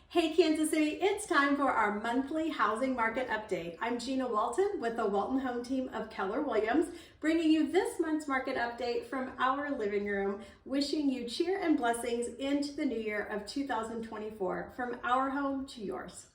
Hey Kansas City, it's time for our monthly housing market update. I'm Gina Walton with the Walton Home Team of Keller Williams, bringing you this month's market update from our living room, wishing you cheer and blessings into the new year of 2024, from our home to yours.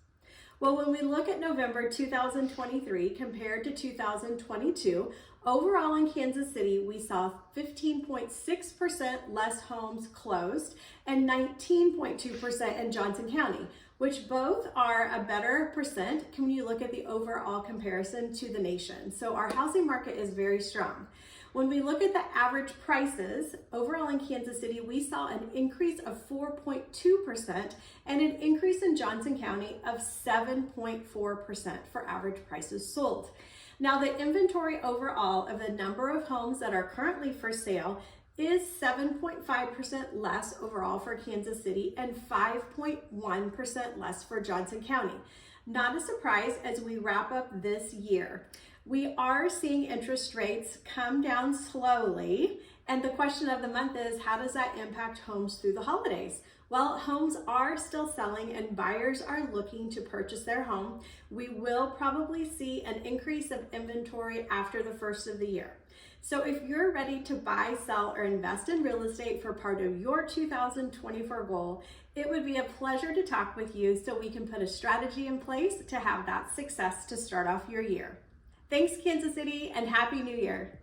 Well, when we look at November 2023 compared to 2022, overall in Kansas City, we saw 15.6% less homes closed and 19.2% in Johnson County, which both are a better percent when you look at the overall comparison to the nation. So our housing market is very strong. When we look at the average prices, overall in Kansas City, we saw an increase of 4.2% and an increase in Johnson County of 7.4% for average prices sold. Now, the inventory overall of the number of homes that are currently for sale is 7.5% less overall for Kansas City and 5.1% less for Johnson County. Not a surprise as we wrap up this year. We are seeing interest rates come down slowly, and the question of the month is, how does that impact homes through the holidays? Well, homes are still selling and buyers are looking to purchase their home. We will probably see an increase of inventory after the first of the year. So if you're ready to buy, sell, or invest in real estate for part of your 2024 goal, it would be a pleasure to talk with you so we can put a strategy in place to have that success to start off your year. Thanks, Kansas City, and Happy New Year.